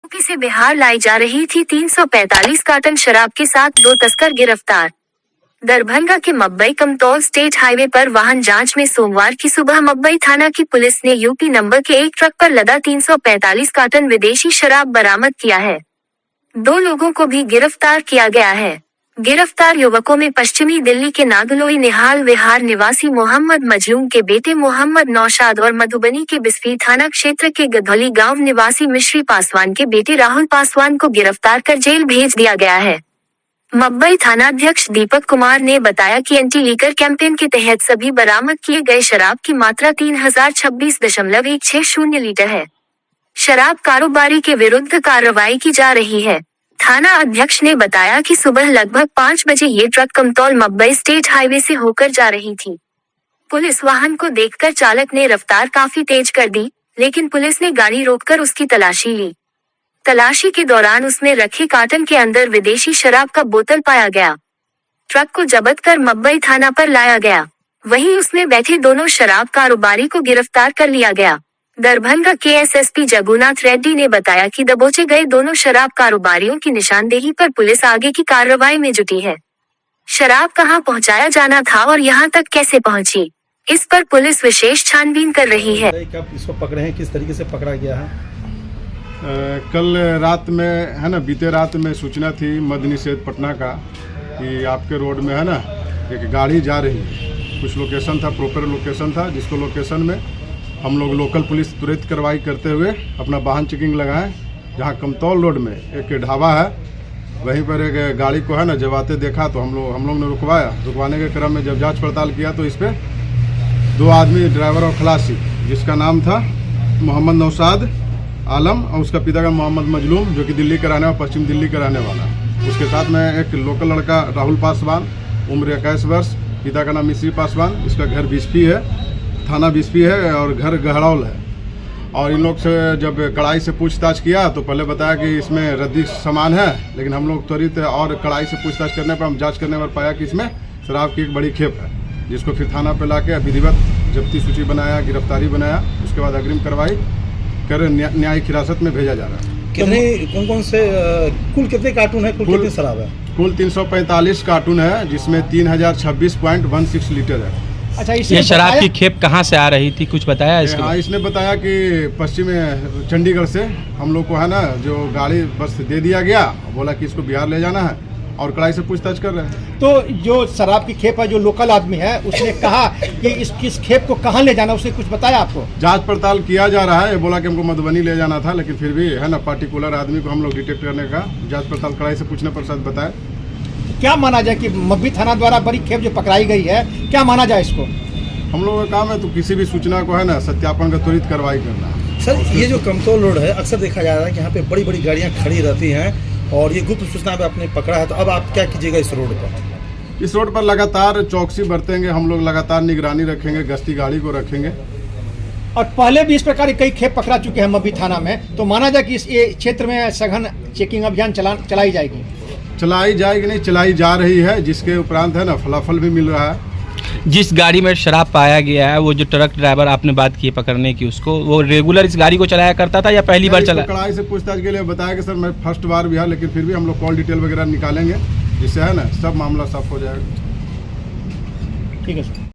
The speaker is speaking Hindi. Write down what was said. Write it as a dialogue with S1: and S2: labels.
S1: यूपी से बिहार लाई जा रही थी 345 कार्टन शराब के साथ 2 तस्कर गिरफ्तार। दरभंगा के मब्बई कमतौल स्टेट हाईवे पर वाहन जांच में सोमवार की सुबह मब्बई थाना की पुलिस ने यूपी नंबर के एक ट्रक पर लदा 345 कार्टन विदेशी शराब बरामद किया है। 2 लोगों को भी गिरफ्तार किया गया है। गिरफ्तार युवकों में पश्चिमी दिल्ली के नागलोई निहाल विहार निवासी मोहम्मद मजलूम के बेटे मोहम्मद नौशाद और मधुबनी के बिस्फी थाना क्षेत्र के गधौली गांव निवासी मिश्री पासवान के बेटे राहुल पासवान को गिरफ्तार कर जेल भेज दिया गया है। मब्बई थानाध्यक्ष दीपक कुमार ने बताया कि एंटी लीकर कैंपेन के तहत सभी बरामद किए गए शराब की मात्रा 3026.160 लीटर है। शराब कारोबारी के विरुद्ध कार्रवाई की जा रही है। थाना अध्यक्ष ने बताया कि सुबह लगभग 5 बजे ये ट्रक कमतौल मब्बई स्टेट हाईवे से होकर जा रही थी। पुलिस वाहन को देखकर चालक ने रफ्तार काफी तेज कर दी, लेकिन पुलिस ने गाड़ी रोककर उसकी तलाशी ली। तलाशी के दौरान उसमें रखे कार्टन के अंदर विदेशी शराब का बोतल पाया गया। ट्रक को जब्त कर मब्बई थाना पर लाया गया। वहीं उसमें बैठे दोनों शराब कारोबारी को गिरफ्तार कर लिया गया। दरभंगा के एसएसपी जगुनाथ रेड्डी ने बताया कि दबोचे गए दोनों शराब कारोबारियों की निशानदेही पर पुलिस आगे की कार्रवाई में जुटी है। शराब कहां पहुंचाया जाना था और यहां तक कैसे पहुंची, इस पर पुलिस विशेष छानबीन कर रही है।
S2: कब इसको पकड़े हैं, किस तरीके से पकड़ा गया है?
S3: कल रात में है ना, बीते रात में सूचना थी मद्य निषेध पटना का कि आपके रोड में है ना एक गाड़ी जा रही है। कुछ लोकेशन था, प्रॉपर लोकेशन था, जिसको लोकेशन में हम लोग लोकल पुलिस तुरंत कार्रवाई करते हुए अपना वाहन चेकिंग लगाएं। जहां कमतौल रोड में एक ढाबा है, वहीं पर एक गाड़ी को है ना जब आते देखा तो हम लोग ने रुकवाया। रुकवाने के क्रम में जब जांच पड़ताल किया तो इस पर 2 आदमी, ड्राइवर और खलासी, जिसका नाम था मोहम्मद नौशाद आलम और उसका पिता का मोहम्मद मजलूम, जो कि दिल्ली का रहने वाला, पश्चिम दिल्ली का रहने वाला। उसके साथ में एक लोकल लड़का राहुल पासवान, उम्र 21 वर्ष, पिता का नाम मिश्री पासवान, इसका घर बिस्फी है, थाना बिस्फी है और घर गहड़ौल है। और इन लोग से जब कड़ाई से पूछताछ किया तो पहले बताया कि इसमें रद्दी सामान है, लेकिन हम लोग त्वरित और कड़ाई से पूछताछ करने पर, हम जांच करने पर पाया कि इसमें शराब की एक बड़ी खेप है, जिसको फिर थाना पे लाके विधिवत जब्ती सूची बनाया, गिरफ्तारी बनाया। उसके बाद अग्रिम कार्रवाई कर न्यायिक हिरासत में भेजा जा रहा है।
S2: कितने कौन से कुल कितने कार्टून है, कुल कितनी शराब है?
S3: कुल 345 कार्टून है, जिसमें 3026.16 लीटर है।
S4: अच्छा, ये शराब की खेप कहाँ से आ रही थी, कुछ बताया इसके?
S3: हाँ, इसने बताया कि पश्चिम चंडीगढ़ से हम लोग को है ना जो गाड़ी बस दे दिया गया, बोला कि इसको बिहार ले जाना है और कड़ाई से पूछताछ कर रहे हैं।
S2: तो जो शराब की खेप है, जो लोकल आदमी है, उसने कहा कि इस खेप को कहाँ ले जाना, उसने कुछ बताया आपको?
S3: जांच पड़ताल किया जा रहा है। बोला कि हमको मधुबनी ले जाना था, लेकिन फिर भी है ना पार्टिकुलर आदमी को हम लोग डिटेक्ट करने का जांच पड़ताल कड़ाई से पूछने पर साथ बताया।
S2: क्या माना जाए कि मब्बी थाना द्वारा बड़ी खेप जो पकड़ाई गई है, क्या माना जाए इसको?
S3: हम लोगों का काम है तो किसी भी सूचना को है ना सत्यापन का त्वरित कार्रवाई करना।
S5: सर, ये जो कमतौल रोड है, अक्सर देखा जा रहा है कि यहाँ पे बड़ी बड़ी गाड़ियाँ खड़ी रहती हैं और ये गुप्त सूचना पे आपने पकड़ा है, तो अब आप क्या कीजिएगा इस रोड पर?
S3: इस रोड पर लगातार चौकसी बरतेंगे हम लोग, लगातार निगरानी रखेंगे, गश्ती गाड़ी को रखेंगे।
S2: और पहले भी इस प्रकार के कई खेप पकड़ा चुके हैं मब्बी थाना में, तो माना जाए कि इस ये क्षेत्र में सघन चेकिंग अभियान चलाई जाएगी?
S3: चलाई जाएगी नहीं, चलाई जा रही है, जिसके उपरांत है ना फलाफल भी मिल रहा है।
S4: जिस गाड़ी में शराब पाया गया है, वो जो ट्रक ड्राइवर आपने बात की पकड़ने की, उसको वो रेगुलर इस गाड़ी को चलाया करता था या पहली बार चला?
S3: कड़ाई से पूछताछ के लिए बताया कि सर मैं फर्स्ट बार भी है, लेकिन फिर भी हम लोग कॉल डिटेल वगैरह निकालेंगे, जिससे है ना सब मामला साफ हो जाएगा।
S2: ठीक है सर।